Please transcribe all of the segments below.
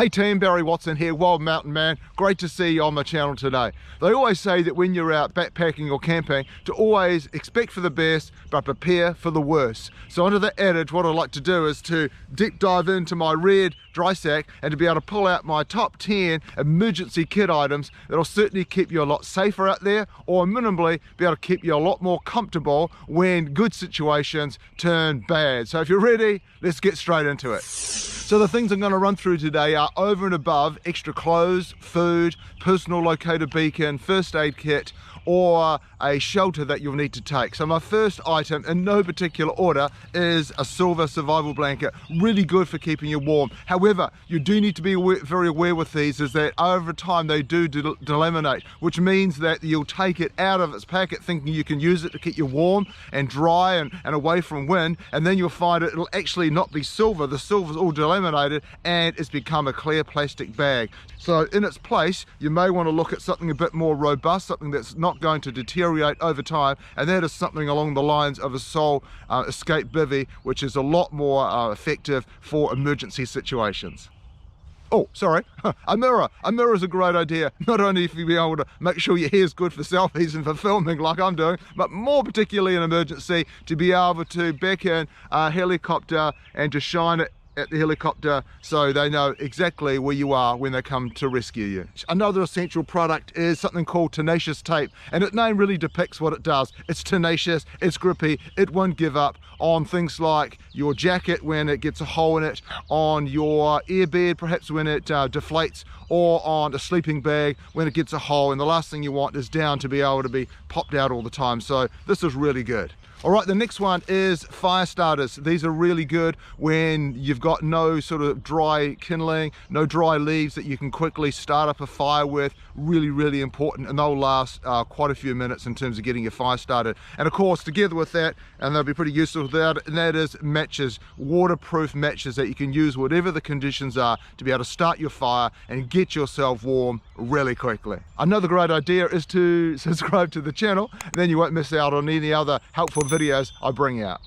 Hey team, Barry Watson here, Wild Mountain Man. Great to see you on my channel today. They always say that when you're out backpacking or camping, to always expect for the best, but prepare for the worst. So under that adage, what I'd like to do is to deep dive into my red dry sack and to be able to pull out my top 10 emergency kit items that'll certainly keep you a lot safer out there, or minimally be able to keep you a lot more comfortable when good situations turn bad. So if you're ready, let's get straight into it. So the things I'm going to run through today are over and above extra clothes, food, personal locator beacon, first aid kit, or a shelter that you'll need to take. So my first item, in no particular order, is a silver survival blanket. Really good for keeping you warm. However, you do need to be very aware with these is that over time they do delaminate, which means that you'll take it out of its packet thinking you can use it to keep you warm and dry and away from wind, and then you'll find it'll actually not be silver. The silver's all delaminated and it's become a clear plastic bag. So in its place, you may want to look at something a bit more robust, something that's not going to deteriorate over time, and that is something along the lines of a Sol Escape Bivy, which is a lot more effective for emergency situations. Oh, sorry, a mirror. A mirror is a great idea, not only if you be able to make sure your hair's good for selfies and for filming like I'm doing, but more particularly in emergency, to be able to back in a helicopter and to shine it at the helicopter so they know exactly where you are when they come to rescue you. Another essential product is something called tenacious tape, and its name really depicts what it does. It's tenacious, it's grippy, it won't give up on things like your jacket when it gets a hole in it, on your airbed perhaps when it deflates, or on a sleeping bag when it gets a hole, and the last thing you want is down to be able to be popped out all the time. So this is really good. All right, the next one is fire starters. These are really good when you've got no sort of dry kindling, no dry leaves that you can quickly start up a fire with. Really, really important, and they'll last quite a few minutes in terms of getting your fire started. And of course, together with that, and they'll be pretty useful with that, and that is matches, waterproof matches that you can use whatever the conditions are to be able to start your fire and get yourself warm really quickly. Another great idea is to subscribe to the channel, then you won't miss out on any other helpful videos I bring out.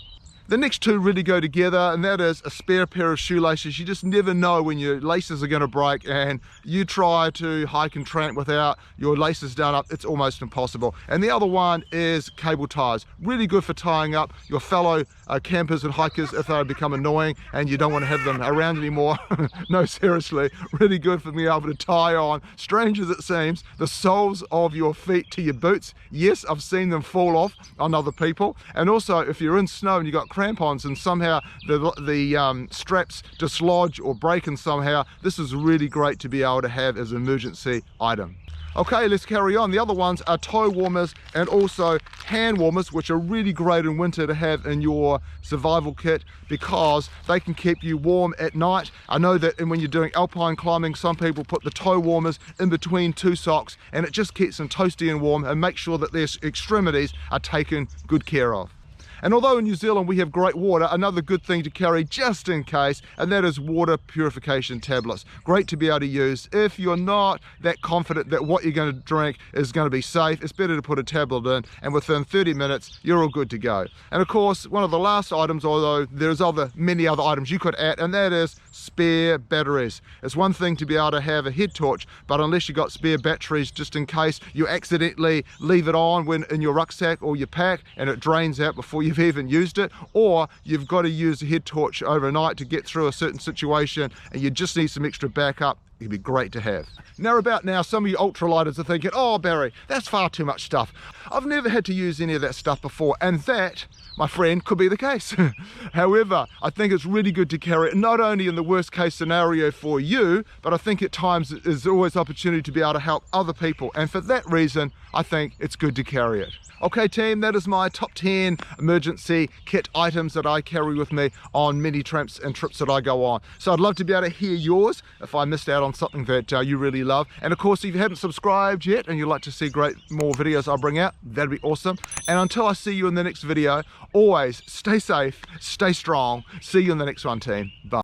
The next two really go together, and that is a spare pair of shoelaces. You just never know when your laces are going to break, and you try to hike and tramp without your laces done up, it's almost impossible. And the other one is cable ties. Really good for tying up your fellow campers and hikers if they become annoying and you don't want to have them around anymore. No, seriously, really good for being able to tie on, strange as it seems, the soles of your feet to your boots. Yes, I've seen them fall off on other people. And also, if you're in snow and you've got crampons and somehow the straps dislodge or break in somehow, this is really great to be able to have as an emergency item. Okay, let's carry on. The other ones are toe warmers and also hand warmers, which are really great in winter to have in your survival kit because they can keep you warm at night. I know that when you're doing alpine climbing, some people put the toe warmers in between two socks, and it just keeps them toasty and warm and make sure that their extremities are taken good care of. And although in New Zealand we have great water, another good thing to carry just in case, and that is water purification tablets. Great to be able to use. If you're not that confident that what you're going to drink is going to be safe, it's better to put a tablet in, and within 30 minutes, you're all good to go. And of course, one of the last items, although there's many other items you could add, and that is spare batteries. It's one thing to be able to have a head torch, but unless you've got spare batteries just in case you accidentally leave it on when in your rucksack or your pack and it drains out before you've even used it, or you've got to use a head torch overnight to get through a certain situation and you just need some extra backup, it'd be great to have. Now about now, some of you ultralighters are thinking, oh Barry, that's far too much stuff. I've never had to use any of that stuff before, and that, my friend, could be the case. However, I think it's really good to carry it, not only in the worst case scenario for you, but I think at times there's always opportunity to be able to help other people, and for that reason, I think it's good to carry it. Okay team, that is my top 10 emergency kit items that I carry with me on many tramps and trips that I go on. So I'd love to be able to hear yours if I missed out on something that you really love. And of course, if you haven't subscribed yet and you'd like to see more videos I bring out, that'd be awesome. And until I see you in the next video, always stay safe, stay strong. See you in the next one, team. Bye.